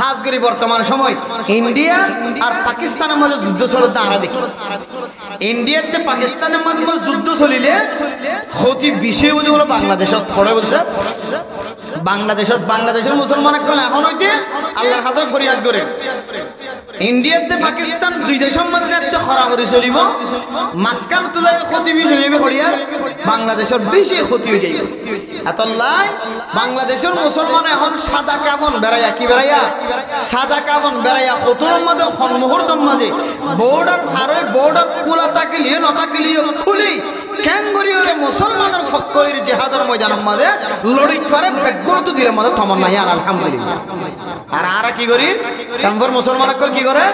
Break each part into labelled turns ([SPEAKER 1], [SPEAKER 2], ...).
[SPEAKER 1] হাজগরি বর্তমান সময় ইন্ডিয়া আর পাকিস্তানের মধ্যে যুদ্ধ চলতে আমরা দেখি। ইন্ডিয়াতে পাকিস্তানের মধ্যে যুদ্ধ চলিলে ক্ষতি বেশি বুঝে বলো বাংলাদেশত থরে বলছে। বাংলাদেশের মুসলমান এখন হইতে আল্লাহর কাছে ফরিয়াদ করে ইন্ডিয়াতে পাকিস্তান দুই দেশের মধ্যে খরাখরি চলিব, মাঝখান তুলাই ক্ষতি বেশি হইবে করিয়ার বাংলাদেশের বেশি ক্ষতি হয়ে যাইবে। এতলাই বাংলাদেশের মুসলমান এখন সাদা কাফন বেড়াইয়া কি বেড়াইয়া সাদা কাফন বেড়াইয়া কতর মধ্যে মুহূর্তের মাঝে বর্ডার ফারে বর্ডার কুলা তাকিলিয়ে নতাকিলিয়ে খুলি ক্যাঙ্গুরিও মুসলমানের ফক্কইর জিহাদের ময়দানের মাঝে লড়ি ফারে বেগুনতো দিলে মাঝে থমন নাই আলহামদুলিল্লাহ। আর আরা কি করি ক্যাম্পর মুসলমান কি করে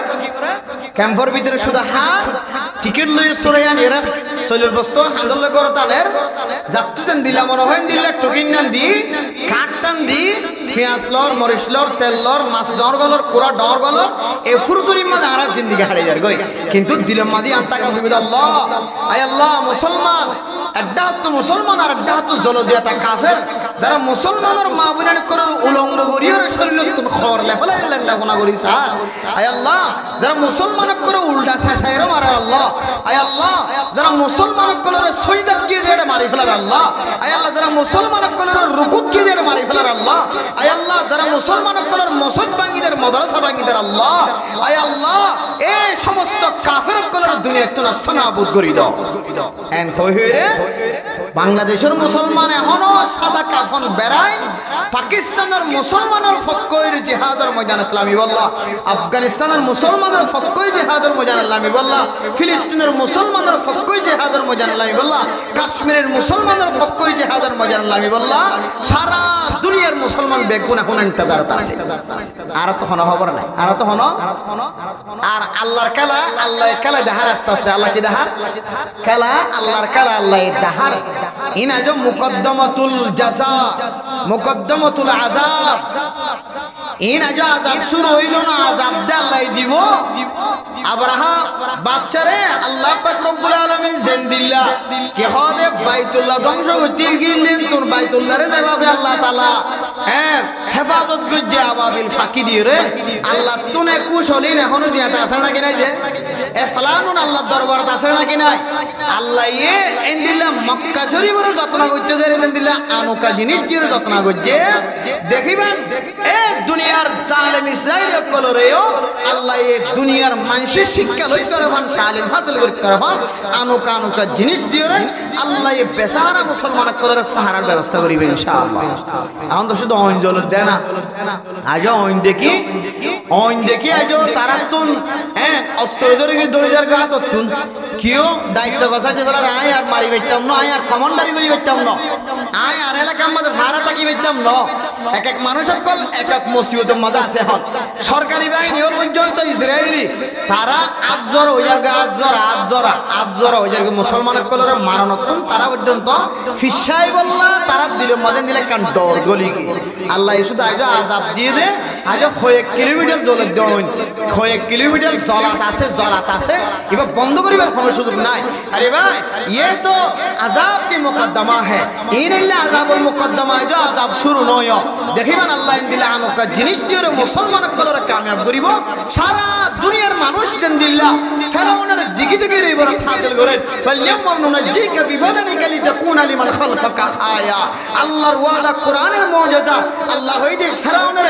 [SPEAKER 1] ক্যাম্পর ভিতরে শুধু হাত টিকিট লইয়ে সরাইয়ান এরা শৈলের বস্তু আন্দোলন করে তাদের জাপতুতেন দিলা মনে হয় দিলে টুকিন নান দি কাঠটান দি পেঁয়াজ লর মরিচ লর তেল লর মাছ ডর গলর পুরা ডর গলর এ ফুরুতুরির মাঝে আর জিন্দিগি হারিয়ে যার গই কিন্তু দিলের মাঝে আন্তাকা ভুবিদ আল্লাহ আয় আল্লাহ মুসলমান একটা তো মুসলমান আর একটা তো জলজিয়াতা কাফের যারা মুসলমানের মা বোনের করে উলঙ্গ গরিয়র শরীরে কোন খবর লেফলা লেন্ডা কোনা করি স্যার আয় আল্লাহ যারা মুসলমান করে উল্টা ছাইরো মারে আল্লাহ আয় আল্লাহ যারা মুসলমান করে সজদা গিয়ে যেটা মারি ফেলার আল্লাহ আয় আল্লাহ যারা মুসলমান করে রুকুত গিয়ে যেটা মারি ফেলার আল্লাহ আয় আল্লাহ যারা মুসলমান করে মসজিদ ভাঙ্গিদের মাদ্রাসা ভাঙ্গিদের আল্লাহ আয় আল্লাহ এই সমস্ত কাফের করে দুনিয়া তো নষ্ট নাবুদ করি দাও এন হইরে বাংলাদেশের মুসলমান এখনো সাদা কাফন বেড়ায় পাকিস্তানের মুসলমানের ফক্কইর জিহাদের ময়দানে ইসলামী বল্লাহ আফগানিস্তানের মুসলমানের ফক্কই জিহাদের ময়দানে ইসলামী বল্লাহ ফিলিস্তিনের মুসলমানের ফক্কই জিহাদের ময়দানে ইসলামী বল্লাহ কাশ্মীরের মুসলমানের ফক্কই জিহাদের ময়দানে ইসলামী বল্লাহ সারা দুনিয়ার মুসলমান বেগুন এখন ইন্তজারত আছে। আর তো হনো খবর নাই আর তো হনো আর আল্লাহর খেলা আল্লাহর খেলা দেখার রাস্তা আছে। আল্লাহ কি দেখার খেলা আল্লাহর খেলা আল্লাহর দেখার ইনা যে মুকদ্দমাতুল জাযা মুকদ্দমাতুল আযাব ইনা যে আযাব শুরু হইল না আযাব দে আল্লাহ দিব আবরাহা বাদশারে আল্লাহ পাক রব্বুল আলামিন জিন্দিল্লাহ কি হদে বাইতুল্লাহ ধ্বংস করতিল গিললেন তোর বাইতুল্লাহরে যাবে আল্লাহ তাআলা হ্যাঁ হেফাজত গজ্জে আবাবিল ফাঁকি দিয়ে রে আল্লাহ তুনে কুশলিন এখনো জিয়াতে আছে নাকি নাই যে এ ফলানুন আল্লাহ দরবারত আছে নাকি নাই আল্লাহ এ ইনদিল্লাহ মক্কা শরীফের যত্ন করতে যে ইনদিল্লাহ আনুকা জিনিস দিয়ে যত্ন করতে দেখিবেন এ দুনিয়ার জালেম ইসরাইল কলরেও আল্লাহ এ দুনিয়ার মানুষের শিক্ষা লই করে ভান তালিম হাসিল করতে করে ভান আনুকা জিনিস দিয়ে আল্লাহ এ বেচারা মুসলমান কলরে সাহারার ব্যবস্থা করিবে ইনশাআল্লাহ। এখন তো শুধু অঞ্জল দেয় না আজ অইন দেখি আজ তারা তুন হ্যাঁ অস্ত্র ধরে দরিদার গা তুন কেউ দায়িত্ব গছাইতে বেলার আয় আর মারি বেচতাম না আয় আর কমান্ডারি করি বেচতাম না আয় আর এলাকার মধ্যে ভাড়া থাকি বেচতাম না এক এক মানুষ সকল এক এক মুসিবতের মাঝে আছে। এখন সরকারি বাহিনী ওর পর্যন্ত ইসরায়েলি তারা আজর ওইজার গা আজর ওইজার মুসলমানের কলরে মারানোর তারা পর্যন্ত ফিসাই বললা তারা দিলে মাঝে দিলে কান ডর গলি আল্লাহ শুধু আজ আজাব দিয়ে দে আজ কয়েক কিলোমিটার জলের দেন কয়েক কিলোমিটার জলাত আছে এবার বন্ধ করিবার কোনো সুযোগ নাই। আরে ভাই ये तो আযাব কি মুকদ্দমা है ইনল্লা আযাবুল মুকদ্দমা जो আযাব শুরু নয় দেখিবেন আল্লাহ ইনদিলা আনুকা জিনিস দিয়ে মুসলমান কলরে কামিয়াব করিব সারা দুনিয়ার মানুষ জিন্দিল্লাহ ফেরাউনের দিকে ইবারত হাসিল করেন বলিয়াম নুনজিকা বিবাদানিকা লিতাকুনা লিমান খালফাকা আয়া আল্লাহর ওয়াদা কোরআনের মুজিজা আল্লাহ হইতে ফেরাউনের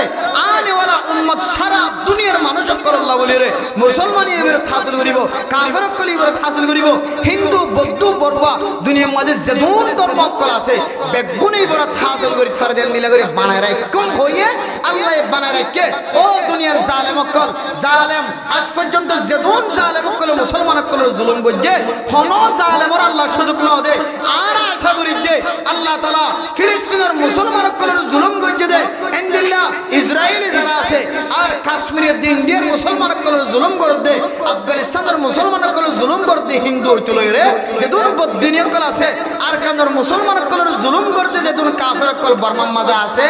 [SPEAKER 1] আনে ওয়ালা উম্মত সারা দুনিয়ার মানুষ কল আল্লাহ বলি রে মুসলমান ইবারত হাসিল করিব কাফের কল ইবারত হাসিল করিব হিন্দু বৌদ্ধ বরবা দুনিয়ার মধ্যে যেদুন ধর্ম কল আছে বেগুন ইবারত হাসিল করি করে দেন দিলা করে বানায় রাখ কোন হইয়ে আল্লাহ বানায় রাখে ও দুনিয়ার জালেম কল জালেম আজ পর্যন্ত যেদুন জালেম কল মুসলমান কল জুলুম গজে হনো জালেমর আল্লাহ সুযোগ না দে আর আশা করি দে আল্লাহ তাআলা ফিলিস্তিনের মুসলমান কল জুলুম গজে দে ইনদিল্লাহ ইসরায়েলি যারা আছে আর কাশ্মীরের ইন্ডিয়ার মুসলমান কল জুলুম করে দে আফগানিস্তানের মুসলমান কল জুলুম করে দে হিন্দু হইতো লইরে যেদুন বদ্দিনিয়া কল আছে আর কান্দর মুসলমান কল জুলুম করতে যেদুন কাফের কল বর্মা মাদা আছে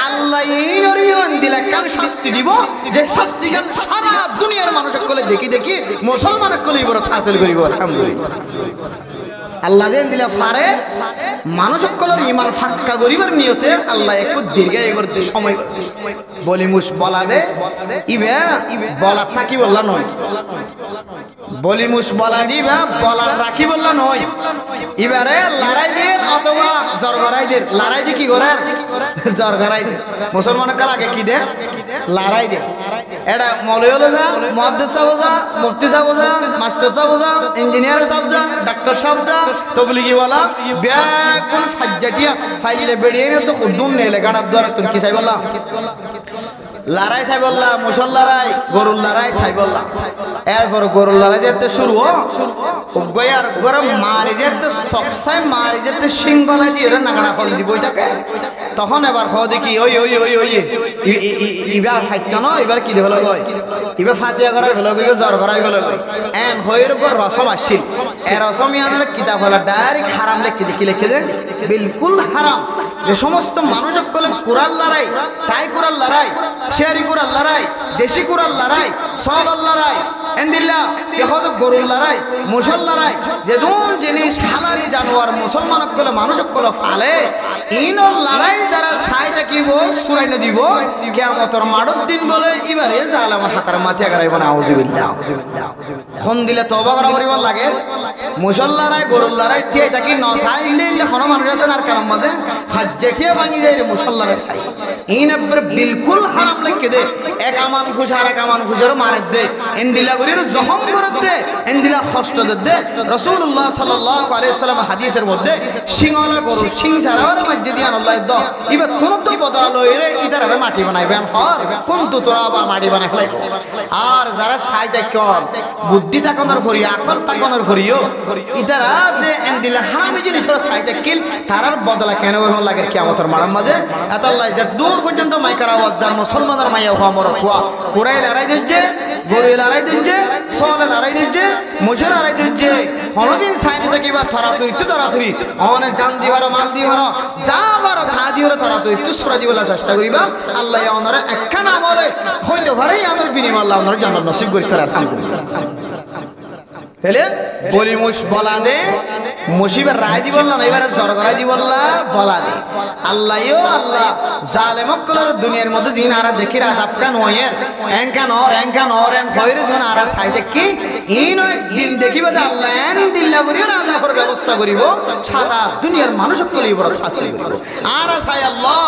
[SPEAKER 1] আল্লাহ ইনরিয়ন দিলা কান শাস্তি দিব যে শাস্তি গান সারা দুনিয়ার মানুষ কল দেখি মুসলমান কল ইবারত হাসিল করিব আলহামদুলিল্লাহ। আল্লাহ যেন দিলে পারে মানুষ সকলের ইমান ফাক্কা গরিবের নিয়তে আল্লাহ একটু দীর্ঘায়ু করতে সময় বলি মুশ বলা দে ইবে বলা থাকি বললা নয় বলি মুশ বলা দিবা বলার রাখি বললা নয় এবারে লড়াই দের অথবা জরগরাই দের লড়াই দি কি করে জরগরাই দে মুসলমান কাল আগে কি দে লড়াই দে এটা মৌলভী হলো যা মুহাদ্দিস সাহেব যা মুফতি সাহেব যা মাস্টার সাহেব যা ইঞ্জিনিয়ার সাহেব যা ডাক্তার সাহেব যা তবলিগি ওয়ালা ব্যাগুন ফাজ্জাটিয়া ফাইলে বেড়িয়ে তো খুদুন নেলে গাড়ার দ্বারা তুমি কি চাইবলা লড়াই চাইবল্লা মুসল লড়াই গরুর লড়াই চাইবল্লা এরপর গরুর লড়াই যেতে শুরু গয়ার গরম মারি যেতে সকসাই মারি যেতে সিংহলা দিয়ে নাগড়া করে দিব ওইটাকে তখন এবার হ দেখি ওই ওই ওই ওই ইবার খাইত ন এবার কি দেবে লগ এবার ফাতিয়া করাই ফেলো জ্বর করাই ফেলো এন হইর উপর রসম আসছিল এ রসম ইয়ানের কিতাব হলো ডাইরেক্ট হারাম লিখে লিখে দেন বিলকুল হারাম যে সমস্ত মানুষ সকলে কুরাল লড়াই টাই কুরাল লড়াই শেয়ারি কুরাল লড়াই দেশি কুরাল লড়াই সল লড়াই এন্দিল্লা ইহদ গরুর লড়াই মুসল লড়াই যে দুন জিনিস হালালি জানোয়ার মুসলমান সকলে মানুষ সকলে ফালে ইন লড়াই যারা ছাই থাকিব সুরাই না দিব কিয়ামতের মাড়ত দিন বলে এবারে জালেমের হাতের মাথা গারাইব না আউযুবিল্লাহ খন দিলে তওবা করা করিব লাগে মুসল লড়াই গরুর লড়াই তিয়াই থাকি ন চাইলে কোন মানুষ আছে আর কারণ মাঝে জেঠিয়া ভাঙি যায় রে মুসল্লারে চাই ইন আপরে বিলকুল হারাম লিখে দে এক আমান ফুসার এক আমান ফুসার মারে দে ইন্দিলা গরির জখম করে দে ইন্দিলা কষ্ট দে রাসূলুল্লাহ সাল্লাল্লাহু আলাইহি সাল্লাম হাদিসের মধ্যে সিংহলা গরু সিং সারার মধ্যে দিয়ে আল্লাহ দ ইবা তুরন্ত বদল হইরে ইদারে মাটি বানাইবেন হর কোন তো তোরা বা মাটি বানাই ফেলাই আর যারা চাই দেখন বুদ্ধি তাকনের ফরি আকল তাকনের ফরিও ইদারা যে ইন্দিলা হারামি জিনিসরা চাই দেখিল তারার বদলা কেন লাগে কিয়ামতের মারার মাঝে আল্লাহ যে দূর পর্যন্ত মাইকার আওয়াজ দার মুসলমানের মাইয়া হওয়া মরতুয়া কুরাই লড়াই দিচ্ছে গরু লড়াই দিচ্ছে সলে লড়াই দিচ্ছে মুসে লড়াই দিচ্ছে হনদিন সাইনে থাকিবা থরা তুই একটু ধরা ধরি অনেক জান দিবার মাল দিবার যা আবার খা দিবার থরা তুই একটু সুরা দিবার চেষ্টা করিবা আল্লাহ ওনারে একখানা আমলে হইতে পারে আমার বিনিময় আল্লাহ ওনারে জান্নাত নসিব করি তার হেলে বলি মুশ বলা দে মুসিবের রায় দি বললা না এবারে জরগরাই দি বললা বলা দে আল্লাহও আল্লাহ জালেমক কলর দুনিয়ার মধ্যে জিন আরা দেখি আযাব কান ওয়ের এনকান অর এন কইরে জন আরা সাইতে কি ইন দিন দেখিবা দে আল্লাহ এন দিল্লা করি আযাবের ব্যবস্থা করিব সারা দুনিয়ার মানুষ কলি বড় শাস্তি করিব আরা সাই আল্লাহ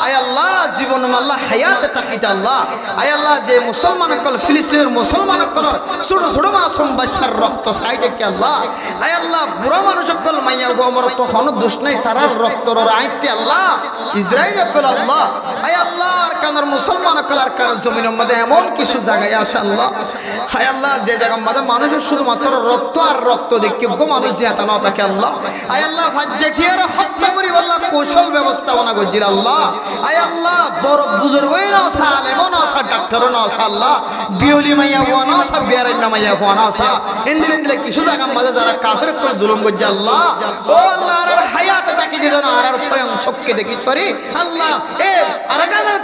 [SPEAKER 1] আয় আল্লাহ জীবন আল্লাহ হায়াত তাকিত আল্লাহ আয় আল্লাহ যে মুসলমান কল ফিলিস্তিনের মুসলমান কল ছোট ছোট মাসুম বাচ্চার রক্ত সাইতে কি আল্লাহ আয় আল্লাহ বুড়া মানুষ কল মাইয়া গোমর তো হন দোষ নাই তারার রক্তর আইতে আল্লাহ ইসরাইল কল আল্লাহ আয় আল্লাহ আর কানার মুসলমান কল আর কার জমিনের মধ্যে এমন কিছু জায়গায় আছে আল্লাহ আয় আল্লাহ যে জায়গার মধ্যে মানুষের শুধুমাত্র রক্ত আর রক্ত দেখি গো মানুষ জিয়াতা না থাকে আল্লাহ আয় আল্লাহ ফাজ্জাটিয়ার হত্যা করি আল্লাহ কৌশল ব্যবস্থাপনা করির আল্লাহ আয় আল্লাহ বড় বুজুর্গই না সালেম না সা ডাক্তার না আল্লাহ বিউলি মাইয়া হওয়া না সা বিয়ারাই মাইয়া হওয়া না সা ইন্দিলে কিছু জায়গার মধ্যে যারা কাফের করে জুলুম করছে আল্লাহ ও আল্লাহ আর হায়াত দেখি যে জন আর স্বয়ং শক্তি দেখি সরি আল্লাহ এ আর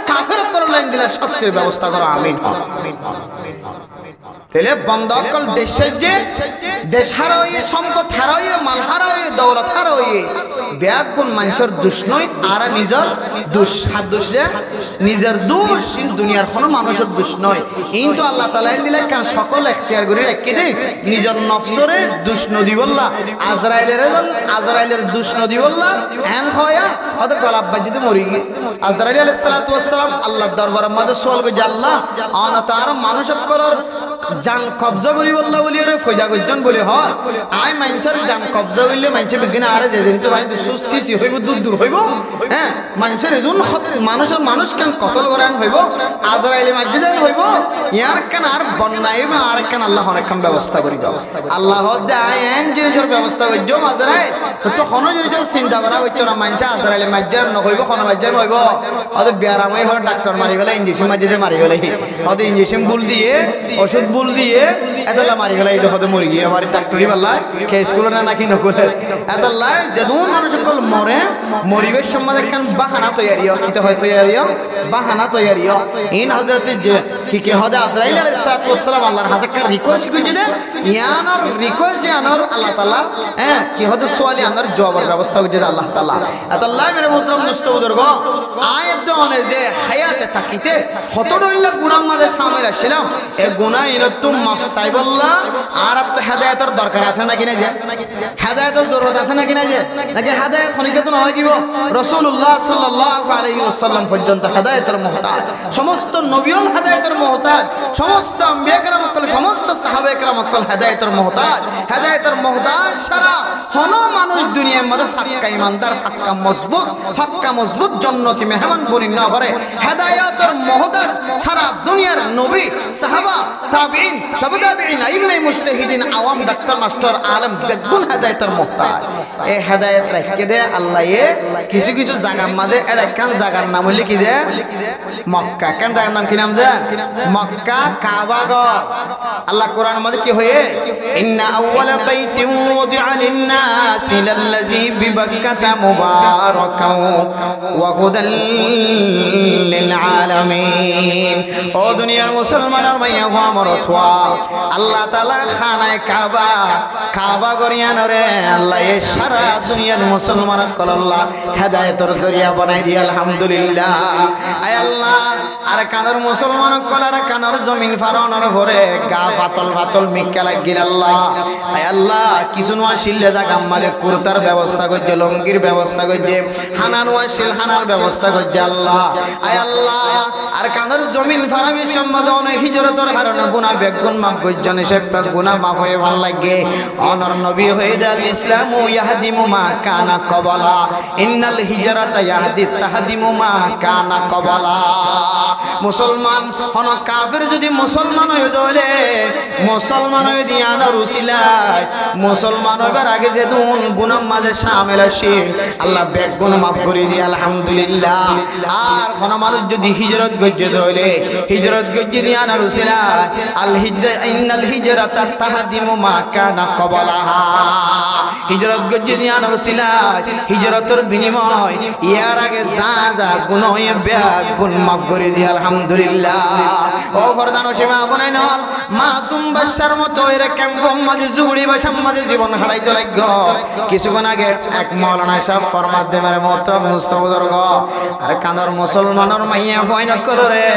[SPEAKER 1] কাফের করে লাইন দিলে শাস্তির ব্যবস্থা করো আমিন তেলে বন্ধকল দেশের যে দেশ হারাইয়ে সম্পদ হারাইয়ে মাল হারাইয়ে দৌলত হারাইয়ে ব্যাগুন মানুষের দোষ নয় আর নিজের দোষ হাত দোষ যে নিজের দোষ দুনিয়ার কোনো মানুষের দোষ নয় কিন্তু আল্লাহ তাআলা দিলে কারণ সকল এখতিয়ার করে রেখে দেয় নিজের নফসরে দোষ নদী বললা আজরাইলের দোষ নদী বললা এন হয়া হয়তো গলাব বাজিতে মরি গিয়ে আজরাইল আলাইহিস সালাতু ওয়াস সালাম আল্লাহর দরবারের মাঝে সওয়াল করে আল্লাহ আনা তার মানুষের কলর জান কবজা করি বললা বলি রে ফয়দা কইজন বলি হ আই মাইনছর জান কবজা কইলে মাইনছে বিগিনা আরে যে কিন্তু ভাই সুসিসি হইব দূর হইব হ্যাঁ মাইনছর এদুন মানুষ কেন কতল করেন হইব আজরাইলে মাঝে যাবে হইব ইয়ার কেন আর বন্যাই আর কেন আল্লাহ অনেকক্ষণ ব্যবস্থা করি দাও আল্লাহ দেয় এন জিনিসের ব্যবস্থা কইજો আজরাইল তো কোন জিনিসের চিন্তা করা হইতো না মাইনছে আজরাইলে মাঝে ন হইব কোন মাঝে হইব ওদের বিয়ারামই হল ডাক্তার মারি গেলে ইনজেকশন মাঝে মারি গেলে ওদের ইনজেকশন বুল দিয়ে ওষুধ বুল দিয়ে এতলা মারি গেলে এই দেখতে মরি গিয়ে আমার ডাক্তারি বললা কে স্কুলে না নাকি নকলে এতলা যেদুন মানুষ সকল মরে মরিবের সম্বন্ধে কেন বাহানা তৈরিও কিতে হয় তৈরিও বাহানা তৈরিও ইন হযরত কি হদে আজরাইল আলাইহিস সালাম আল্লাহর হাতে কার রিকোয়েস্ট কইলে ইয়ানার রিকোয়েস্ট ইয়ানার আল্লাহ তাআলা কি হদে সোয়ালি আনার জবাবের ব্যবস্থা কইলে আল্লাহ তাআলা আল্লাহ মেরে মুহতারাম মুস্তাবুদুর্গ আয়াত দনে যে হায়াতে তাকিতে হতডইল্লা গুনাহ মাঝে শামিল ছিলাম এই গুনাহ ইনতুম মাফসাইবুল্লাহ আর আপনি হেদায়েতের দরকার আছে নাকি না যে হেদায়েতের জরুরত আছে নাকি না যে নাকি হেদায়েত খনিকে তো নয় দিব রাসূলুল্লাহ সাল্লাল্লাহু আলাইহি ওয়াসাল্লাম পর্যন্ত হেদায়েতের মুহতাজ সমস্ত নবীও হেদায়েতের মুহতাজ সমস্ত আম্বিয়া کرام সমস্ত সাহাবা کرام হেদায়েতের মুহতাজ সারা হনো মানুষ দুনিয়ার মধ্যে ফাক্কা ইমানদার ফাক্কা মজবুত জান্নাতি মেহমান বনি না পারে হেদায়েতের মুহতাজ সারা দুনিয়ার নবী সাহাবা তাবিঈন তাবে তাবিঈন আইম্মে মুজতাহিদিন আওয়াম ডাক্তার মাস্টার আলেম বেগুন হেদায়েতের মুহতাজ এই হেদায়েত রাখকে দে আল্লাহ কিছু কিছু জায়গার মধ্যে এর একখান জায়গার নাম হইলে কি দে মক্কা কেন জায়গার নাম কি নাম যে মক্কা কাবা ঘর আল্লাহ কোরআনের মধ্যে কি হয়ে ইন্না আউওয়ালা বাইতিন উদিআ লিন-নাসি লাল্লাযী বিবাক্কাতা মুবারাকাও ওয়া হুদাল লিল আলামিন ও দুনিয়ার মুসলমানের ভাইয়া আমার অথবা আল্লাহ তাআলা খানায়ে কাবা গরিয়ানরে আল্লাহ এই সারা দুনিয়ার মুসলমানক আল্লাহ হেদায়েতের জরিয়া বানাই দি আলহামদুলিল্লাহ আয় আল্লাহ আর কানার মুসলমানক কলার কানার জমিন ফারানোর পরে গা পাতল মিক্কা লাগিল আল্লাহ আয় আল্লাহ কিছু নোয়া শিল্লে জায়গা আমাদের কুরতার ব্যবস্থা করছে লঙ্গির ব্যবস্থা করছে হানানোয়া শিল হানার ব্যবস্থা করছে আল্লাহ আয় আল্লাহ আর কানার জমিন ফারামি সম্বন্ধে অনেক হিজরতের কারণে গুনাহ বেগুন মাফ করছেন সে গুনাহ মাফ হয়ে ভাল লাগে অনর নবী হয়ে দাল ইসলাম ইয়াহদিমু মা কানা কবলা ইন্নাল হিজরাতা তাহদিমু মা কানা কবলা মুসলমান হন কাফের যদি মুসলমান হয়ে যাবে মুসলমান হয়ে দিয়ানোর উসিলায় মুসলমান হবার আগে যে দুন গুনাহ মাঝে শামিল আছেন আল্লাহ বেগুন মাফ করে দি আলহামদুলিল্লাহ আর হন মানুষ যদি হিজরত গজ্জে হইলে হিজরত গজ্জে দিয়ানোর উসিলায় আল হিজরা ইন্নাল হিজরাতা তাহদিমু মা কানা কবলাহা হিজরত গজ্জে দিয়ানোর উসিলায় হিজরতের বিনিময় ইয়ার আগে যা গুনাহ বেগুন মাফ করে দি আলহামদুলিল্লাহ ও ফরদানো সীমা বনাই নল মাসুম বাদশার মতো এর ক্যাম্পম মাঝে জুড়ি বাসাম মাঝে জীবন হারাইতে লাগল কিছুক্ষণ আগে এক মাওলানা সাহেব ফরমাত দেমের মোহতরম মুস্তাবুদুর্গ আর কানার মুসলমানের মাইয়া ফয়ন করে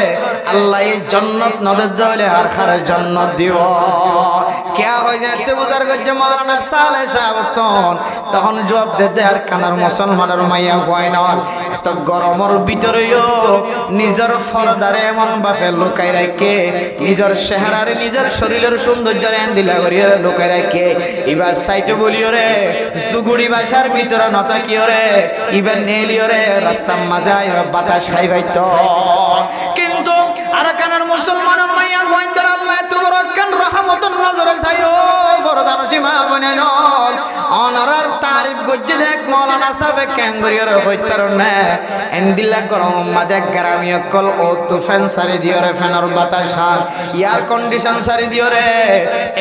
[SPEAKER 1] আল্লাহ জান্নাত নদের দলে আর খারে জান্নাত দিব কে হই যাতে বুঝার গজ্জে মাওলানা সালেহ সাহেব তখন জবাব দে আর কানার মুসলমানের মাইয়া ফয়ন এত গরমের ভিতরেও নিজের ফরদারে এমন বাফে লুকাই রাখে নিজের চেহারারে নিজের শরীরের সৌন্দর্যের এন্দিলা করিয়ে লুকাই রাখে এবার সাইতে বলিও রে জুগুড়ি বাসার ভিতরে নতা কিও রে এবার নেলিও রে রাস্তা মাঝায় বাতাস খাইবাইত কিন্তু আর কানার মুসলমানের মাইয়া ফয়ন্দর আল্লাহ তোমার কান রহমতের নজরে চাইও ফরদান সীমা বনে নল অনারার তারিফ গজ্জে দেখ মাওলানা সাহেব ক্যাঙ্গরিয়র হইতার না এন্দিলা গরম মাদে গ্রামী কল ও তো ফ্যান সারি দিও রে ফ্যানের বাতাস হার এয়ার কন্ডিশন সারি দিও রে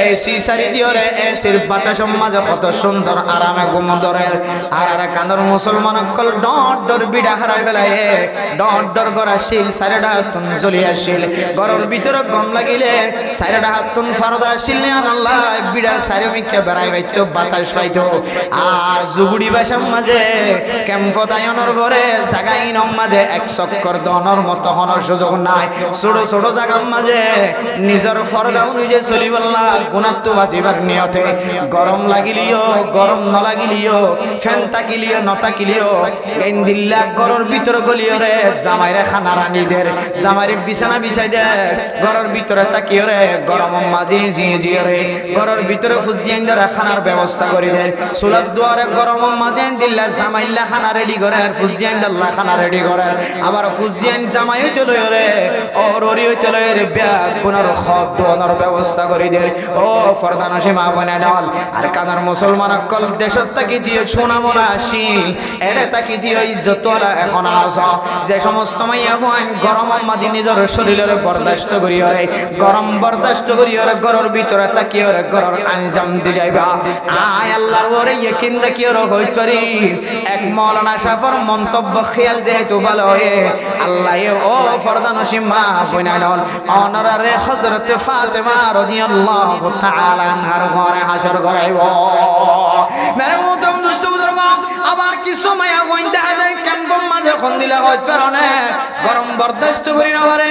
[SPEAKER 1] এসি সারি দিও রে এসির বাতাস মাঝে কত সুন্দর আরামে ঘুম ধরে আর কান্দর মুসলমান কল ডর বিড়া হারাই বেলায় ডর গড়া শিল সারেডা তুন জ্বলি আসিল গরর ভিতরে গম লাগিলে সারেডা হাতুন ফারদা শিল আল্লাহ বিড়ার সারে মিকে বেড়াই বাইতো বাতাস পাইতো আর জুগুড়ি বাসার মাঝে ক্যাম্প তায়নের পরে জাগাই নমাদে এক চক্কর দনের মতো হনার সুযোগ নাই ছোট জায়গার মাঝে নিজের ফরদা অনুযায়ী চলিবল্লা গুণাত্ম বাঁচিবার নিয়তে গরম লাগিলিও গরম ন লাগিলিও ফ্যান তাকিলিও নতাকিলিও গেন্দিল্লা গরর ভিতরে গলিও রে জামাইরে খানা রানীদের জামাইরে বিছানা বিছাই দে গরর ভিতরে তাকিও রে গরম মাঝে জিয়ে রে গরর ভিতরে ফুজিয়ান ধরে খানার ব্যবস্থা করে দেয় সুলার দুয়ারে গরম মাঝে দিল্লা জামাইল্লা খানা রেডি করে আর ফুজিয়ান দিল্লা খানা রেডি করে আবার ফুজিয়ান জামাই হইতে লয় রে ওররি হইতে লয় রে ব্যাগ কোনার খদ দোয়ানোর ব্যবস্থা করে দেয় ও ফরদান সীমা বনে ডাল আর কানার মুসলমান কল দেশত তাকি দিয়ে সোনা মোনা শিল এড়ে তাকি দিয়ে ইজ্জত ওলা এখন আস যে সমস্ত মাইয়া ফোন গরম মাদি নিজের শরীরের বরদাস্ত করিও রে গরম বরদাস্ত করিও রে গরর ভিতরে তাকিও রে গরর আঞ্জাম দি যাইবা আয় আল্লাহ আল্লাহর ওরে ইয়াকিন রাখিও হইতরি এক মাওলানা শাফর মন্তব্য খেয়াল যেহেতু ভালো হয়ে আল্লাহ ও ফরদানসী মা বইনানল অনরারে হযরত ফাতেমা রাদিয়াল্লাহু তাআলা আনহার ঘরে হাসর করাইব মেরে মুহতরম দোস্ত বুজুর্গ আবার কিছু মায়া কইন দেখা যায় কেমন মাঝে কোন দিলা হইত পারে গরম বরদাস্ত করি না পারে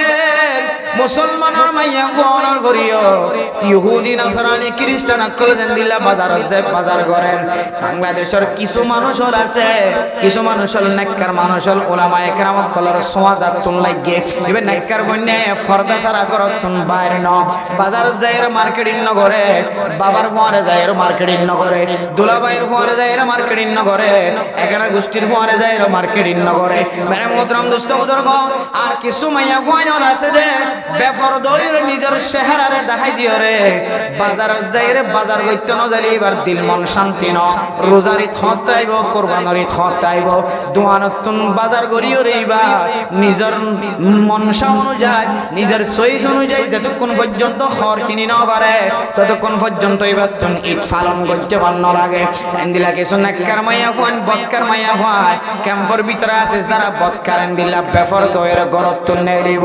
[SPEAKER 1] মুসলমানের মাইয়া কোনার করিও ইহুদি নাসারানি খ্রিস্টান আকল দেন দিলা বাজার আছে বাজার করেন বাংলাদেশের কিছু মানুষ আছে কিছু মানুষ হল নেককার মানুষ হল উলামা একরাম কলর সওয়াজাত তুন লাগে এবে নেককার বন্যে ফরদা সারা করতুন বাইরে ন বাজার যায়ের মার্কেটিং ন করে বাবার ফোয়ারে যায়ের মার্কেটিং ন করে দুলাভাইয়ের ফোয়ারে যায়ের মার্কেটিং ন করে এখানে গোষ্ঠীর ফোয়ারে যায়ের মার্কেটিং ন করে মেরে মোহতরম দোস্ত বুজুর্গ আর কিছু মাইয়া কইন আছে যে বেফরদইর নিজের চেহারারে দেখাই দিও রে বাজার যাইরে বাজার গইতে ন জালি এবার দিল মন শান্তি ন রোজারি থতাইব কুরবানরি থতাইব দোয়ানতুন বাজার গরিও রে এবার নিজের মনসা অনুযায়ী নিজের চয়েস অনুযায়ী যতক্ষণ পর্যন্ত খর কিনি না পারে ততক্ষণ পর্যন্ত এবার তুন ঈদ পালন করতে পারন লাগে এন্দিলা কিছু নেককার মাইয়া ফোন বদকার মাইয়া হয় ক্যাম্পের ভিতরে আছে যারা বদকার এন্দিলা বেফরদইর গরত তুন নেই দিব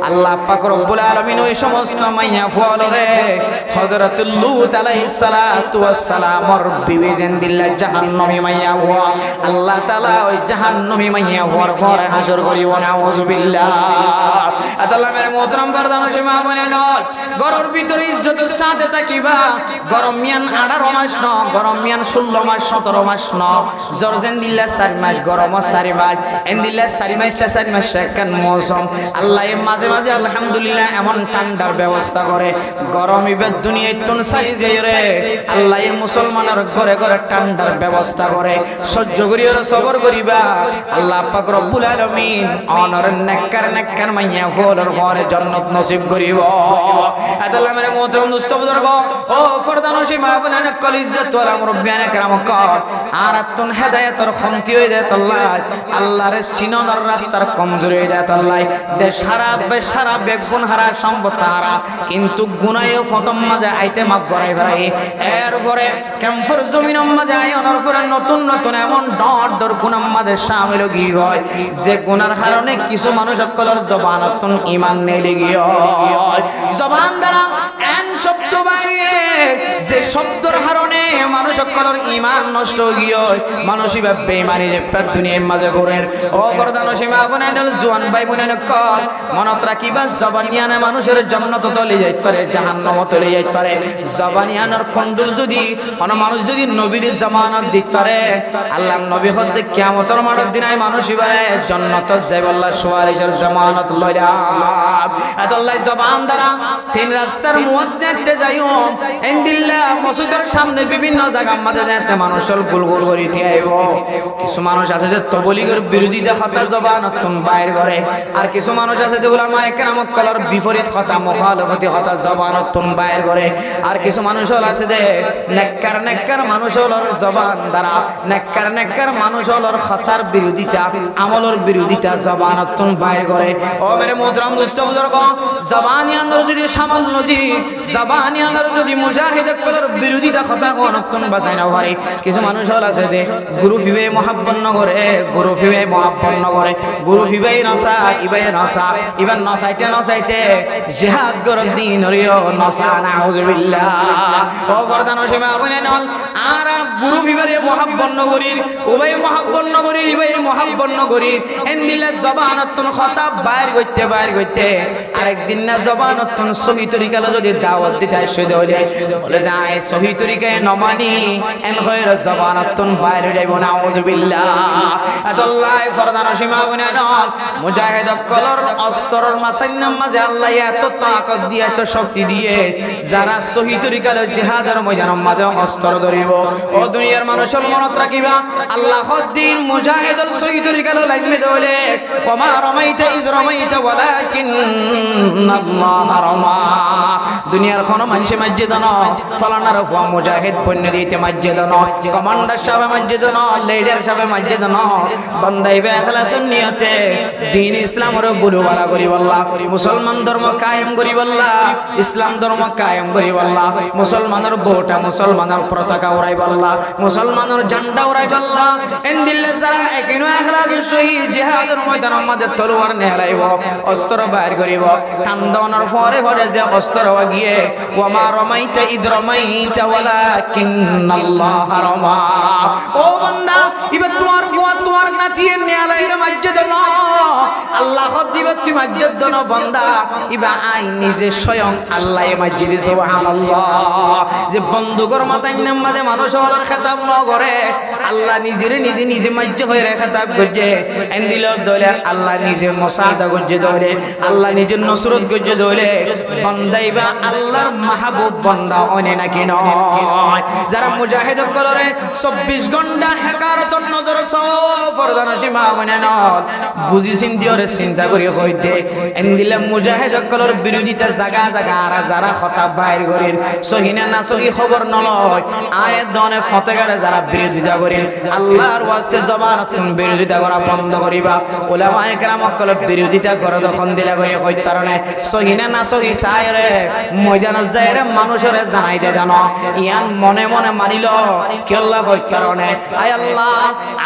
[SPEAKER 1] আল্লাহ পাক রব্বুল আলামিন ওই সমস্ত মাইয়া ফলরে হযরতুল লূত আলাইহিস সালাতু ওয়াস সালামর বিবি জিন্দিল্লাহ জাহান্নামী মাইয়া হওয়া আল্লাহ তাআলা ওই জাহান্নামী মাইয়া হওয়ার পরে হাসর করিব নাউযুবিল্লাহ আল্লাহ মেরে মোহতরম ফরদান সীমা বনে নল গরর ভিতরে ইজ্জতের সাথে থাকিবা গরম মিয়ান 18 মাস ন গরম মিয়ান 16 মাস 17 মাস ন জর জিন্দিল্লাহ 4 মাস গরম 4 মাস ইন্দিল্লাহ 4 মাস 4 মাস কান মৌসুম আল্লাহ মাঝে মাঝে আলহামদুলিল্লাহ এমন ঠান্ডার ব্যবস্থা করে গরম ইবাদ দুনিয়ায় তুন সাই যায় রে আল্লাহ মুসলমানের ঘরে ঘরে ঠান্ডার ব্যবস্থা করে সহ্য করিও সবর করিবা আল্লাহ পাক রব্বুল আলামিন অনর নেককার মাইয়া ফলর ঘরে জান্নাত নসিব করিব আল্লাহ মেরে মোহতরম দোস্ত বুজুর্গ ও ফরদানসী মা বোনেরা কল ইজ্জত ওয়ালা মুরব্বিয়ানে کرام কর আর তুন হেদায়েতর খমতি হই দেত আল্লাহ আল্লাহর সিননের রাস্তার কমজোরি হই দেত আল্লাহ দেশ হারা বেশারা বেগুন হারা সম্পদ হারা কিন্তু গুনায়ও ফতম মাঝে আইতে মাপ গড়াই বেড়াই এরপরে ক্যাম্পের জমিনের মাঝে আই অনার পরে নতুন নতুন এমন ডর গুনার মাঝে শামিল গি হয় যে গুনার কারণে কিছু মানুষ সকলের জবানতন ঈমান নেই গিয়ে জবান দ্বারা এন শব্দ বাইরে যে শব্দর কারণে মানুষ সকলের ঈমান নষ্ট গিয়ে মানুষই বেঈমানি যে দুনিয়ার মাঝে করেন ও ফরদানসী মা বোনেরা জওয়ান ভাই বোনেরা কল মনত রাখিবা জবানিয়ানে মানুষের জান্নাত তলে যাইতে পারে জাহান্নাম তলে যাইতে পারে জবানিয়ানের খন্ডুল যদি কোন মানুষ যদি নবীর জামানত দিতে পারে আল্লাহর নবী হতে কিয়ামতের মাঠের দিনায় মানুষ ইবারে জান্নাত যাইব আল্লাহ সুয়ারিশের জামানত লইরা আল্লাহ জবান দ্বারা তিন রাস্তার মুয়াজ্জিনতে যাইও ইনদিল্লাহ মসজিদের সামনে বিভিন্ন জায়গা মাঝে যেতে মানুষল গুলগুল করি দিয়াইব কিছু মানুষ আছে যে তবলিগের বিরোধিতা কথা জবানতন বাইর করে আর কিছু মানুষ আছে যে উলামা একরাম কলর বিপরীত কথা মুখালফতি কথা জবানতন বাইর করে আর কিছু মানুষ হল আছে যে নেককার মানুষ হলর জবান দ্বারা নেককার মানুষ হলর কথার বিরোধিতা আমলের বিরোধিতা জবানতন বাইর করে ও মেরে মোহতরম দোস্ত বুজুর্গ জবানি আন্দর যদি সামাল নদী জবানি আন্দর যদি মুজাহিদ কলর বিরোধিতা কথা কোনতন বাঁচাই না পারে কিছু মানুষ হল আছে যে গুরু ফিবে মহাব্বত ন করে গুরু ফিবে মহাব্বত ন করে গুরু ফিবে নসা ইবাই নসা ইবান নসাইতে জিহাদ গরত দিন হরিও নসা নাউযুবিল্লাহ ও ফরদানসী মা বোনেরা আর গুরু ফিবে মহাব্বত ন করির উবাই মহাব্বত ন করির ইবাই মহাব্বত ন করির এন্দিলা জবানতন কথা বাইর কইতে আরেকদিন না জবানতন সহি তরিকালে যদি দাওয়াত দিতে আসে বলে যায় সহি তরিকায় নমানি এন গয়র জবানতন বাইর যাইব নাউযুবিল্লাহ আল্লাহ ফরদানসী মা বোনেরা মুজাহিদ কলর অস্ত্রর মাসান্নাম মাঝে আল্লাহ এত তাকত দিয়ে এত শক্তি দিয়ে যারা সহি তরিকালে জিহাদের ময়দানের মাঝে অস্ত্র ধরিব ও দুনিয়ার মানুষের মনত রাখিবা আল্লাহর দিন মুজাহিদুল সহি তরিকালে লাগবে দলে ওমা রামাইতা ইজ রামাইতা ওয়ালাকিন্নাল্লাহ রামা
[SPEAKER 2] দুনিয়ার কোনো মানুষে মসজিদ ন ফলানার ফুয়া মুজাহিদ পণ্য দিতে মসজিদ ন কমান্ডার সাহেব মসজিদ ন লেজার সাহেব মসজিদ ন বন্দাইবে ইখলাসের নিয়তে দ্বীন ইসলামের বুলুবালা করি বল্লা মুসলমান ধর্ম কায়েম করি বল্লা ইসলাম ধর্ম কায়েম করি বল্লা মুসলমানের বোটা মুসলমানের পতাকা উড়াই বল্লা মুসলমানের ঝান্ডা উড়াই বল্লা এন্দিল্লে সারা একিনো ইখলাসের শহীদ জিহাদের ময়দান আমাদের তলোয়ার নেহলাইব অস্ত্র বাইর করিব কান্দনের পরে পরে যে অস্ত্র গিয়ে ওমা রমাইতা ইদ রমাইতা ওয়ালাকিন্নাল্লাহ রমা ও বান্দা ইবে তোমার ফুয়া তোমার নাতিয়ে নেহলাইর মসজিদ ন আল্লাহ দিবে তুমি মসজিদ ন বান্দা ইবা আই নিজে স্বয়ং আল্লাহ মসজিদে সুবহানাল্লাহ যে বন্দুকর মাথায় নামাজে মানুষ হওয়ার খেতাব ন করে আল্লাহ নিজে মসজিদ হয়ে খেতাব করছে এন্দিল দলে আল্লাহ নিজে মুসাদা করছে দলে আল্লাহ নিজের নসরত করছে দলে বান্দাইবা আল্লাহর মাহবুব বান্দা অনে নাকি নয় যারা মুজাহিদ করে 24 ঘন্টা হেকারত নজর সফরদান সীমা মানে নয় বুঝি চিন্তা করি হইতে এন্দিলে মুজাহিদ কলর বিরোধিতা জায়গা জায়গা আর যারা খতাব বাইর করেন সহিনা না সহি খবর নলয় আয়াত দনে ফতেগারে যারা বিরোধিতা করেন আল্লাহর ওয়াস্তে জবানতুন বিরোধিতা করা বন্ধ করিবা উলামায়ে কেরাম কল বিরোধিতা করে তখন দিলা করে কই কারণে সহিনা না সহি সায়রে ময়দানে যায়রে মানুষের জানাই দে জানো ইয়ান মনে মনে মানিল কি আল্লাহ কই কারণে আয় আল্লাহ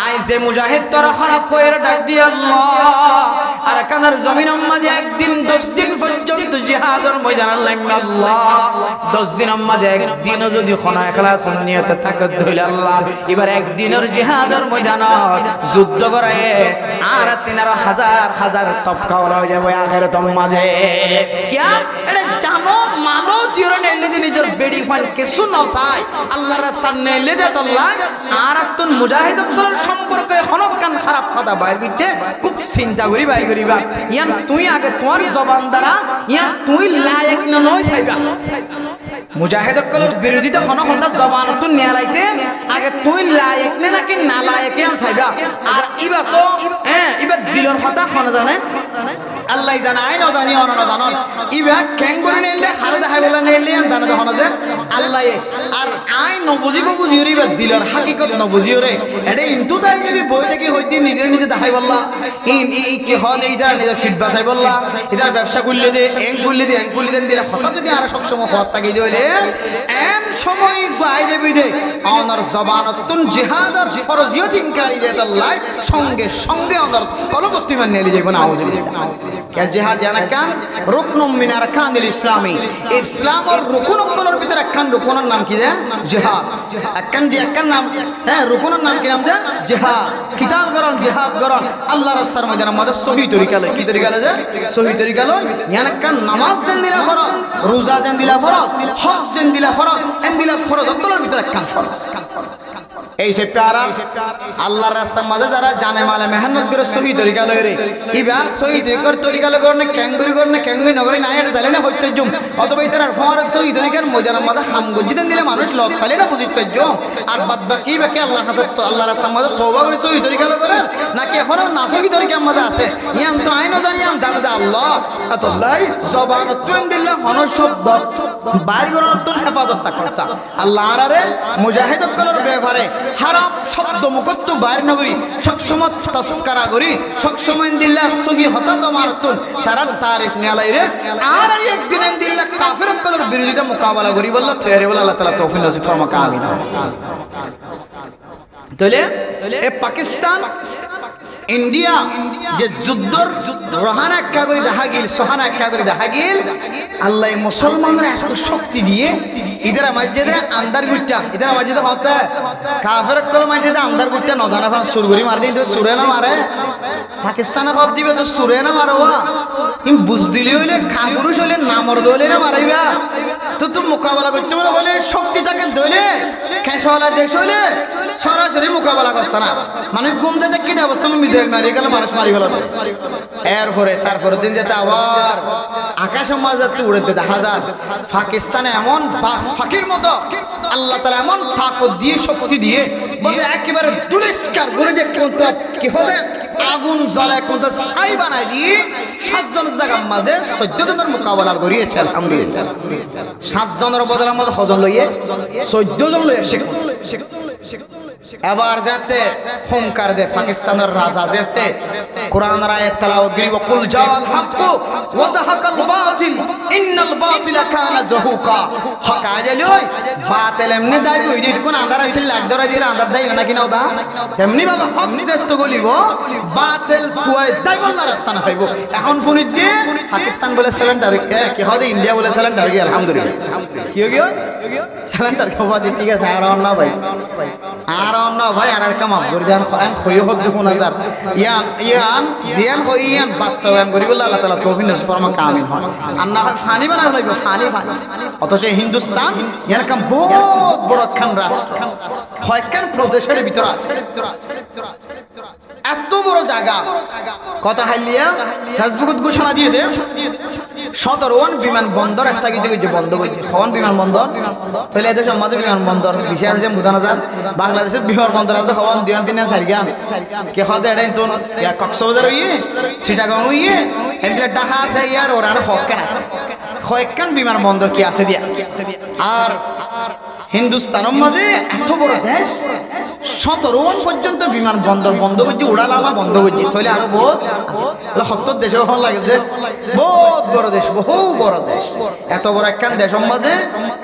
[SPEAKER 2] আয় যে মুজাহিদ তোরা খারাপ কইরা ডাক দি আল্লাহ আর কানার জমিনের মাঝে একদিন 10 দিন পর্যন্ত জিহাদের ময়দানে লাইম আল্লাহ 10 দিনের মাঝে একদিনও যদি খনা ইখলাস নিয়তে থাকে ধইলে আল্লাহ এবার একদিনের জিহাদের ময়দানে যুদ্ধ করায় আর 13,000 তবকা হয়ে যাবে আখিরাতের মাঝে কিয়া এটা জানো মানো দিরে নেলে নিজের বেডি ফান কিছু না চাই আল্লাহর রাস্তা নেলে দে আল্লাহ আর তুন মুজাহিদ করার সম্পর্কে হনকান খারাপ কথা বাইর করতে খুব চিন্তা করি বাইর করিবা ইয়ান তুই আগে তোর জবান দ্বারা ইয়ান তুই লায়ক না নয় চাইবা মুজাহিদ করার বিরোধিতা হনকান জবান তুই নেলাইতে আগে তুই লায়ক নে নাকি না লায়ক ইয়ান চাইবা আর ইবা তো ইবা দিলর কথা হন জানে আল্লাহ জানে আই না জানি অন না জানন ইবা কেঙ্গুরি নেলে হারে দেখাই বলা নেলে জানা দেখো যে আল্লাহ আর আই ন বুঝি রে দিলর হাকিকত ন বুঝি রে এডে ইনতু তাই যদি বই দেখি হইতি নিজে দেখাই বললা ই কি হল এইটা নিজে ফিট বাসাই বললা এটা ব্যবসা করলে দে এং করলে দেন দিলে কথা যদি আর সব সময় হত থাকি দিলে এন সময় গায় দেবি দে অনর জবানতুন জিহাদার ফরজিয়ত ইনকারি দে আল্লাহ সঙ্গে অনর কলবত্তি মান নেলি যাইব না আউযুবিল্লাহ কে জিহাদ জানা কান রুকনুম মিন আরকানিল ইসলামী ইসলামের রুকুনগুলোর ভিতরে একখান রুকুনের নাম কি যে জিহাদ একখান নাম রুকুনের নাম কি নাম যে জিহাদ কিতাব করন জিহাদ করন আল্লাহর রাস্তার মধ্যে সহি তরিকা লয় কি তরিকা লয় যে সহি তরিকা লয় ইয়ান কান নামাজ দেন দিলা ফরজ রোজা দেন দিলা ফরজ হজ দেন দিলা ফরজ এন দিলা ফরজ গুলোর ভিতরে একখান ফরজ এই সে প্যারা আল্লাহর রাস্তার মাঝে যারা জানে মালে মেহনত করে সহি তরিকা লয় রে ইবা সহি তরিকা লয় করনে ক্যাঙ্গুরি নগরে না এটা জালে না হইতে জুম অথবা ইতার ফরজ সহি তরিকার ময়দানের মাঝে হামগজি দেন দিলে মানুষ লক ফেলে না বুঝিত জুম আর বাদ বাকি বাকি আল্লাহর কাছে তো আল্লাহর রাস্তার মাঝে তওবা করে সহি তরিকা লয় করে নাকি এখনো না সহি তরিকার মাঝে আছে ইয়াম তো আই না জানি আম জানা দে আল্লাহ আল্লাহ জবানতুন দিল্লাহ হন শব্দ বাইর করার তো হেফাজত করছা আল্লাহ আরে মুজাহিদ কলর ব্যাপারে হারাম শব্দ মুকদ্দ বাইর নগরী সবসময় তস্করা করি সবসময় দিল্লাহ সহি হতা জমারতুন তারার তারিফ নেলাই রে আর একদিন দিল্লাহ কাফির কলর বিরোধিতা মোকাবেলা করি বলল তৈরি বল আল্লাহ তাআলা তৌফিক নসিব ফরমাক আমিন তাহলে এ পাকিস্তান ইন্ডিয়া যে যুদ্ধর রহানা একটা করে দেখা গেল সোহানা একটা করে দেখা গেল আল্লাহ মুসলমানরা এত শক্তি দিয়ে ইদারা মসজিদে আন্দার গুট্টা ইদারা মসজিদে হতে কাফের কল মসজিদে আন্দার গুট্টা ন জানা ফান সুরগুরি মার দিন তো সুরে না মারে পাকিস্তানে কব দিবে তো সুরে না মারবা তুমি বুঝ দিলি হইলে কাপুরুষ হইলে না মরদ হইলে না মারাইবা তো তুমি মোকাবেলা করতে হলে শক্তি তাকে ধরে খেসওয়ালা দেশ হইলে সরাসরি মোকাবেলা করছে না মানে ঘুমতে দেখি অবস্থা মিডল মারি গেল মানুষ মারি গেল এরপরে তারপরে দিন যেতে আবার আকাশের মাঝে উড়ে দেখা যায় পাকিস্তানে এমন বাস ফাঁকির মতো আল্লাহ তাআলা এমন তাকত দিয়ে শক্তি দিয়ে বলে একেবারে দুলিস্কার করে যে কি হবে
[SPEAKER 1] আগুন জ্বলে কোনটা ছাই বানাই দিয়ে 7 জনের জায়গার মাঝে 14 জনের মোকাবেলা করিয়েছে আলহামদুলিল্লাহ। 7 জনের বদলে আমাদের হজন লইয়ে 14 জন লইয়ে এবার যাতে হুঙ্কার দে পাকিস্তানের রাজা যেতে কোরআনের আয়াত তেলাওয়াত করি ওয়াকুল জাল হক ওয়া যাহাকাল বাতিল ইন্নাল বাতিলা কানা যাহুকা। হক আজলই বাতিল এমনি দাই হই দি কোন আন্ধার আইছিল লাগ ধরা দিলে আন্ধার দাই না কিনা ওদা এমনি বাবা হক যেত গলিব বাতিল তুই দাই বললা রাস্তা না পাইবো। এখন ফোন দিয়ে পাকিস্তান বলে সিলিন্ডার কি হবে ইন্ডিয়া বলে সিলিন্ডার কি আলহামদুলিল্লাহ কি হইও সিলিন্ডার খাওয়া দি ঠিক আছে আর না ভাই আর না ভাই আর কামাম করে দেন খয় হোক দেখুন হাজার ইয়ান জিয়ান হইয়ান বাস্তবায়ন করি বলে আল্লাহ তাআলা তৌফিক নসিব ফরমা কামিল হয় আর না ফানি বানা হইব ফানি অথচ হিন্দুস্তান এরকম বহুত বড় খান রাষ্ট্র কয়েকখান প্রদেশের ভিতর আছে এত বড় জায়গা কথা হাইলিয়া ফেসবুকত ঘোষণা দিয়ে দে 17 বিমান বন্দর স্থগিত হয়েছে বন্ধ হয়েছে কোন বিমান বন্দর তাহলে এদের সমাজে বিমান বন্দর বিশেষ যে বুঝানো যায় বাংলাদেশের বিমান বন্দর আছে হওয়ান দিয়ান দিন সারিগান কে হদে এডেন তো ইয়া কক্সবাজার হইয়ে চিটাগাং হইয়ে এন্ডলে ঢাকা আছে ইয়ার ওর আর হকেন আছে কয়েকখান বিমান বন্দর কি আছে দিয়া আর হিন্দুস্তানের মাঝে এত বড় দেশ 17 পর্যন্ত বিমান বন্দর বন্ধ করছে উড়ালামা বন্ধ করছে তাহলে আরো বহুত 70 দেশে ভালো লাগে যে বহুত বড় দেশ বহু বড় দেশ এত বড় একখান দেশের মাঝে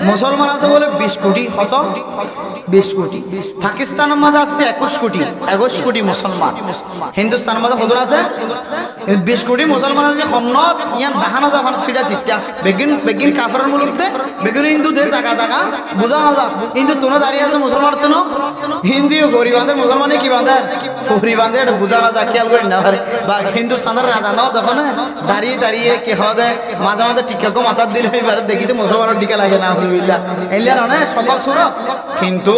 [SPEAKER 1] মুসলমান আছে বলে 20 কোটি কত 20 কোটি পাকিস্তানের মাঝে আছে 21 কোটি মুসলমান হিন্দুস্তানের মাঝে কত আছে 20 কোটি মুসলমান আছে খন্নত ইয়ান দেখানো যখন সিটা চিত্তা বেগিন কাফেরের মুলুকতে বেগিন হিন্দু দেশ জায়গা জায়গা বুঝা না কিন্তু তোনো দাঁড়িয়ে আছে মুসলমান তো হিন্দু ফরি বাঁধে মুসলমানে কি বাঁধে ফরি বাঁধে এটা বুঝা না যা খেয়াল করি না বা হিন্দুস্তানের রাজা ন তখন দাঁড়িয়ে কে হওয়া দেয় মাঝে মাঝে টিকা মাথার দিলে এবার দেখি তো মুসলমানের টিকা লাগে না আলহামদুলিল্লাহ এলিয়ার অনেক সকল সুর কিন্তু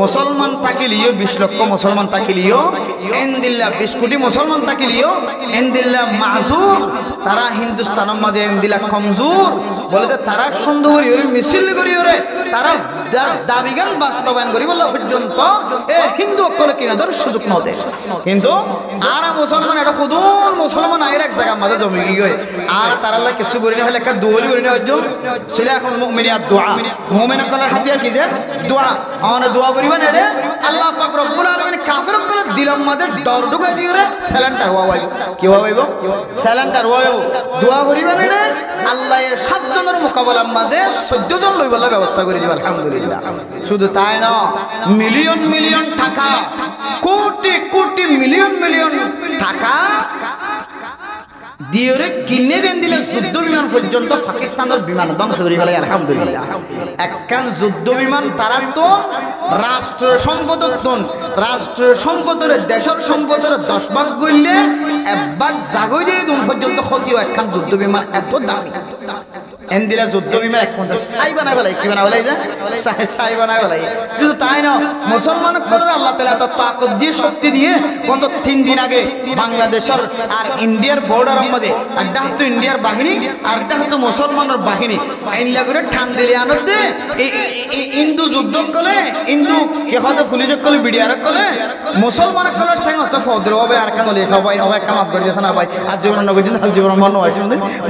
[SPEAKER 1] মুসলমান তাকিলিও 20 লক্ষ মুসলমান তাকিলিও এনদিল্লা 20 কোটি মুসলমান তাকিলিও এনদিল্লা মাজুর তারা হিন্দুস্তানের মাঝে এনদিল্লা কমজোর বলে যে তারা সুন্দর করি মিছিল করি ওরে তারা দাবিগান বাস্তবায়ন করি বলে পর্যন্ত এ হিন্দু অকলে কিনা ধর সুযোগ ন দেয় কিন্তু আর মুসলমান এটা খুদুন মুসলমান আয়ের এক জায়গা মাঝে জমি গিয়ে আর তারা কিছু করি না হলে একটা দোয়ালি করি না হয়তো ছিল এখন মুমিনিয়াত দোয়া মুমিন অকলের হাতিয়ার কি যে দোয়া আমাদের দোয়া করিবেন এটা আল্লাহ পাক রব্বুল আলামিন কাফের অকলে দিলাম মাঝে ডর ঢুকাই দিয়ে রে সিলিন্ডার হওয়াইব কি হওয়াইব সিলিন্ডার হওয়াইব দোয়া করিবেন এটা আল্লাহ 7 জনের মোকাবেলার মাঝে 14 জন লইবার ব্যবস্থা করে দিবেন আলহামদুলিল্লাহ শুধু তাই না মিলিয়ন মিলিয়ন টাকা কোটি কোটি মিলিয়ন মিলিয়ন টাকা দিওরে কিনে দেন দিলে যুদ্ধ বিমান পর্যন্ত পাকিস্তানের বিমান ধ্বংস করে ফেলে আলহামদুলিল্লাহ একখান যুদ্ধ বিমান তারা তো রাষ্ট্র সম্পদের দেশের সম্পদের 10 ভাগ গইলে 1 ভাগ জাগই দিয়ে দুন পর্যন্ত ক্ষতিও একখান যুদ্ধ বিমান এত দামি এনদিলা যুদ্ধ বিমান এক মধ্যে ছাই বানাই ফেলাই কি বানাই ফেলাই যে ছাই বানাই ফেলাই শুধু তাই না মুসলমান করে আল্লাহ তাআলা এত তাকত দিয়ে শক্তি দিয়ে গত 3 দিন আগে বাংলাদেশের আর ইন্ডিয়ার বর্ডারের মধ্যে আড্ডা হতো ইন্ডিয়ার বাহিনী আর আড্ডা হতো মুসলমানের বাহিনী আইনলা করে ঠান দিলে আনতে হিন্দু যুদ্ধ করে হিন্দু কে হয়তো পুলিশ করে বিডিআর করে মুসলমান করে ঠ্যাং হতো ফদর হবে আর কেন সবাই হবে কামাত করে দিয়েছে না ভাই আজ জীবন নগর দিন আজ জীবন মন হয়েছে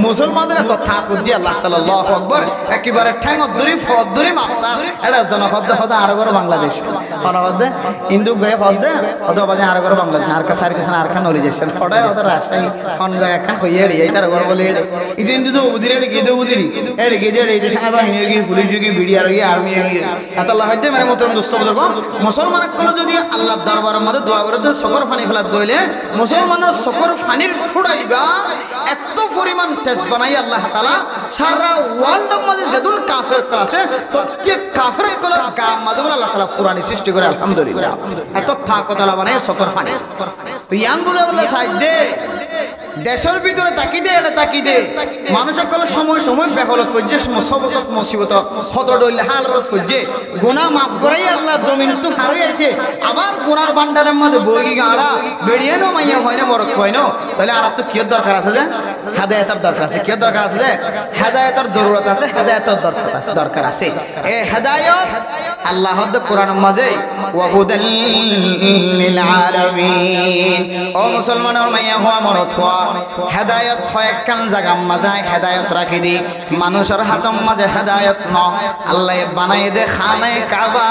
[SPEAKER 1] মুসলমানদের এত তাকত দিয়ে আল্লাহ আল্লাহু আকবার একেবারে ঠ্যাং ধরি ফদ ধরি মাফসার এটা জনহদ্দ হদা আর গর বাংলাদেশ হনহদ্দ হিন্দু গয়ে হদ্দ হদ বাজে আর গর বাংলাদেশ আর কাছে আর খান নলি যাচ্ছেন ফটায় হদ রাজশাহী কোন জায়গা খান হইয়ে এই তার গর বলে ইদি হিন্দু তো উদিরে গিয়ে উদিরি এড়ে গিয়ে এই দেশ বাহিনী গিয়ে পুলিশ গিয়ে বিডিআর গিয়ে আর্মি গিয়ে এত আল্লাহ হইতে মানে মোহতরম দোস্ত বুজুর্গ মুসলমান কল যদি আল্লাহর দরবারের মধ্যে দোয়া করে তো সকর পানি ফেলা দইলে মুসলমানের সকর পানির ফুড়াইবা এত পরিমাণ তেজ বানাই আল্লাহ তাআলা সারা ওয়ার্ল্ডের মধ্যে যেদুন কাফের আছে প্রত্যেক কাফের কলার গাম মাঝে আল্লাহ তাআলা ফুরানি সৃষ্টি করে আলহামদুলিল্লাহ এত থাকতলা বানায় সকর পানি তো ইয়ান বুঝা বলে সাইড দে দেশের ভিতরে তাকি দে এটা তাকি দে মানুষের কল সময় সময় বেহলত ফজ্জে মুসিবত মুসিবত হত ডইলে হালত ফজ্জে গুনাহ মাফ করাই আল্লাহ জমিন তো হারাই আইতে আবার গুনার ভান্ডারের মধ্যে বই গারা বেরিয়ে নো মাইয়া হয় না মরত হয় না তাহলে আর তো কি দরকার আছে যে হেদায়েতের দরকার আছে কি দরকার আছে যে হেদায়েতের জরুরত আছে হেদায়েতের দরকার আছে এই হেদায়েত আল্লাহ হদ কোরআন মাঝে ওয়া হুদাল লিল আলামিন। ও মুসলমানের মাইয়া হওয়া মরথোয়া হেদায়েত হয় একখান জায়গা মাঝে হেদায়েত রাখি দি মানুষের হাতম মাঝে হেদায়েত ন আল্লাহ বানাই দে খানায় কাবা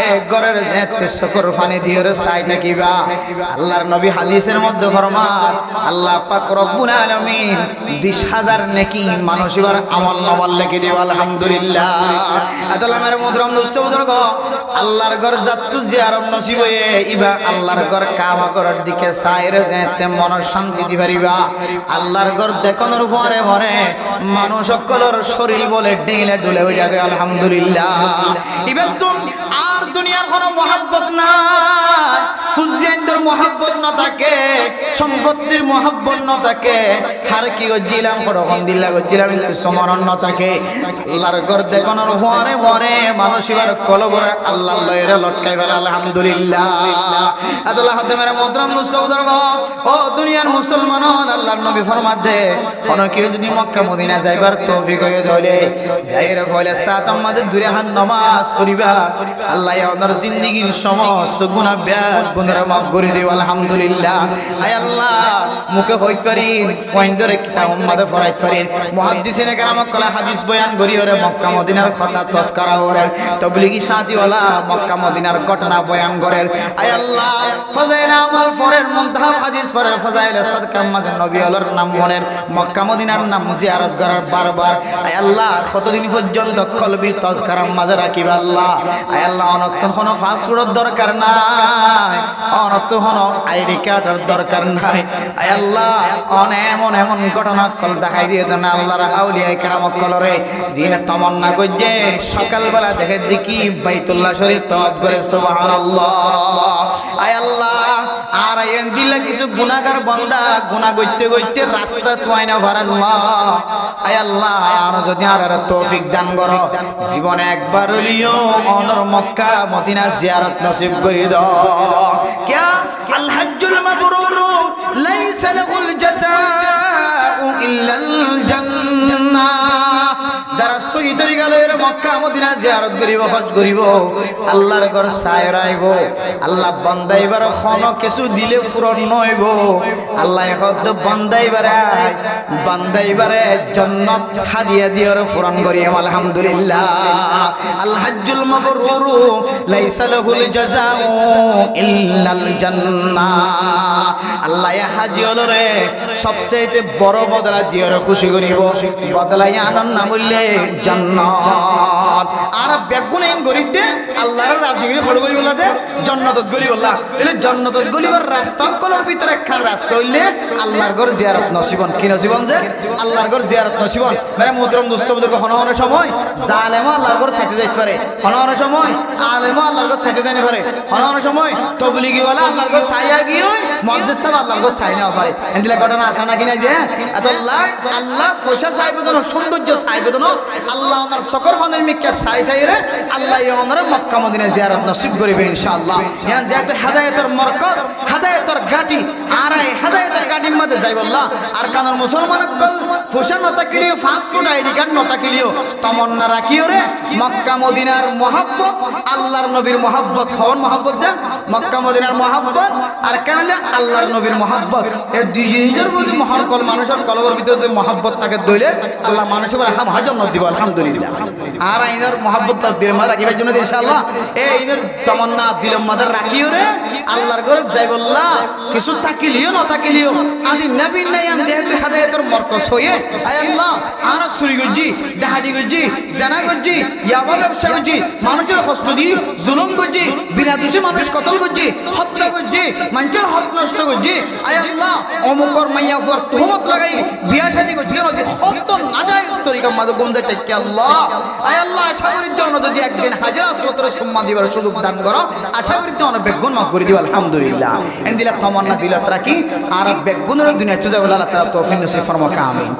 [SPEAKER 1] এক ঘরের যেতে শুকর পানি দিয়ে চাই থাকিবা। আল্লাহর নবী হাদিসের মধ্যে ফরমান আল্লাহ পাক রব্বুল আলামিন 20,000 নেকি মানুষ এবার আমল নামাল লিখে দেব আলহামদুলিল্লাহ। আদাল আমার মুহতারাম দোস্ত বুজুর্গ আল্লাহর ঘর যাত্তু জিয়ারত নসিব হয়ে ইবা আল্লাহর ঘর কাবা ঘরের দিকে চাইরে যেতে মনের শান্তি দি পারিবা। আল্লাহর ঘর দেখানোর পরে পরে মানুষ সকলের শরীর বলে ডেলে ডুলে হয়ে যাবে আলহামদুলিল্লাহ। এবার তো আর দুনিয়ার কোনো মহব্বত নাই, ফুজিয়ানদের মহব্বত না থাকে, সম্পত্তির মহব্বত না থাকে, আর কি গজিলাম ফরকম দিল্লা গজিলাম সমরণ না থাকে। আল্লাহর ঘর দেখানোর পরে পরে মানুষ এবার কলবরে আল্লাহ লয়রে লটকাই বলে আলহামদুলিল্লাহ। আল্লাহ হাতে মেরে মুহতারাম মুস্তাউদর্গ ও দুনিয়ার মুসলমান আল্লাহর নবী ফরমাত দে কোন কেউ যদি মক্কা মদিনা যাইবার তৌফিক হয়ে ধরে যাইরে ফলে সাত আমাদের দূরে হাত নামাজ পড়িবা আল্লাহ ওনার জিন্দেগীর সমস্ত গুনাহ ব্যাগ গুনাহ মাফ করে দেব আলহামদুলিল্লাহ। আয় আল্লাহ মুখে হইত পারিন পয়েন্ট ধরে কিতাব উম্মাদে ফরাইত পারিন মুহাদ্দিসিনে কেরাম কলা হাদিস বয়ান করি ওরে মক্কা মদিনার কথা তস্করা ওরে তাবলীগী সাথী ওয়ালা মক্কা মদিনার ঘটনা বয়ান করেন। আয় আল্লাহ ফজাইল আমল ফরের মুনতাহা হাদিস ফরের ফজাইল সাদকা মাঝে নবী আল্লাহর নাম মনের মক্কা মদিনার নাম জিয়ারত করার বারবার। আয় আল্লাহ কতদিন পর্যন্ত কলবি তজকার মাঝে রাখিবা আল্লাহ। আয় আল্লাহ অনক্তন কোনো ফাস্টফুডের দরকার নাই, অনক্তন কোনো আইডি কার্ডের দরকার নাই। আয় আল্লাহ এমন এমন ঘটনা কল দেখাই দিয়ে দেন আল্লাহর আউলিয়া কেরাম কলরে জিনে তমন্না করছে সকালবেলা দেখে দেখি বাইতুল্লাহ শরীফ তওয়াফ করে সুবহানাল্লাহ। আয় আল্লাহ আর আইন দিলা কিছু গুনাহগার বান্দা গুনাহ করতে করতে রাস্তা তোয়াই না পারেন না। আয় আল্লাহ আর যদি আর তৌফিক দান করো জীবনে একবার হলিও অনর মক্কা মদিনা জিয়ারত নসিব করে দাও। क्या अल हज्जुल मबरूर लैसा लहुल जज़ाउ इल्लल जन्नाह। যারা শহীদ হয়ে গেল এর মক্কা মদিনা জিয়ারত করিব হজ করিব আল্লাহর ঘর চাই রাইব আল্লাহ বান্দাইবার খন কিছু দিলে পূরণ নইব আল্লাহ হদ বান্দাইবারে জান্নাত হাদিয়া দিয়ার পূরণ করিম আলহামদুলিল্লাহ। আল হজ্জুল মাবরুর লাইসা লাহুল জাযাউ ইল্লাল জান্নাহ। আল্লাহ হাজি হলরে সবচেয়ে বড় বদলা দিয়ার খুশি করিব বদলাই আনন্দ না বললে জান্নাত। আর বেগুনাইন গরিতে আল্লাহর রাজি করে ফলো করি বলাতে জান্নাতত গলি বললা এলে জান্নাতত গলিবার রাস্তা কলার ভিতরে একখান রাস্তা হইলে আল্লাহর ঘর জিয়ারত নসিবন কি নসিবন যে আল্লাহর ঘর জিয়ারত নসিবন। মানে মুহতারাম দোস্ত বুজুর্গ কোনো সময় জালেমও আল্লাহর ঘর সাথে যাইতে পারে, কোনো সময় আলেমও আল্লাহর ঘর সাথে যাইতে পারে, কোনো সময় তবলিগি ওয়ালা আল্লাহর ঘর সাইয়া গিয়ে মুয়াজ্জিজ সাহেব আল্লাহর ঘর সাই না পারে। এন্দিলা ঘটনা আছে নাকি না যে এত আল্লাহ পয়সা চাইবে না সৌন্দর্য চাইবে না আল্লাহ ওনার সকর ফানের মিক্কা চাই চাইরে আল্লাহ ওনার মক্কা মদিনা জিয়ারত নসিব করিবে ইনশাআল্লাহ। ইয়ান যেহেতু হেদায়েতের মরকজ হেদায়েতের গাটি আর এই হেদায়েতের গাটির মধ্যে যাইব আল্লাহ। আর কারণ মুসলমানকল পয়সা নতা কিলিও ফাস্ট ফুড আইডি কার্ড নতা কিলিও তমন্না রাখিও রে মক্কা মদিনার মহব্বত আল্লাহর নবীর মহব্বত হন মহব্বত যা মক্কা মদিনার মহব্বত আর কেন আল্লাহর নবীর মহব্বত এই দুই জিনিসের মধ্যে মহান কল মানুষের কলবের ভিতরে যে মহব্বত তাকে দইলে আল্লাহ মানুষের হাজম দিব আলহামদুলিল্লাহ। আর আইনের মহব্বত দিল মা রাখিবার জন্য ইনশাআল্লাহ এই ইনের তমন্না দিল মাদার রাখিও রে আল্লাহর ঘরে যাইবল্লাহ কিছু তাকিলিও না তাকিলিও আজি নবীর নাম যেহেতু হেদায়েতের মরকজ হয়ে আয় আল্লাহ আর চুরি করছি ডাহাতি করছি জানা করছি ইয়াবা ব্যবসা করছি মানুষের কষ্ট দি জুলুম করছি বিনা দোষে মানুষ কতল করছি হত্যা করছি মানুষের হক নষ্ট করছি আয় আল্লাহ অমুকর মাইয়া ফর তুহমত লাগাই বিয়া শাদী করছি কেন হক তো নাজায়েজ তরিকা মাঝে গুমদে টাইকে আল্লাহ। আয় আল্লাহ আশা করি দেওয়া যদি একদিন হাজারা সতেরো সম্মান দিবার সুযোগ দান করো আশা করি দেওয়া বেগুন মাফ করে দিব আলহামদুলিল্লাহ। এন দিলা তমন্না দিলত রাখি আর বেগুনের দুনিয়া চুজা বলে আল্লাহ তাআলা তৌফিক নসিব ফরমাক আমিন।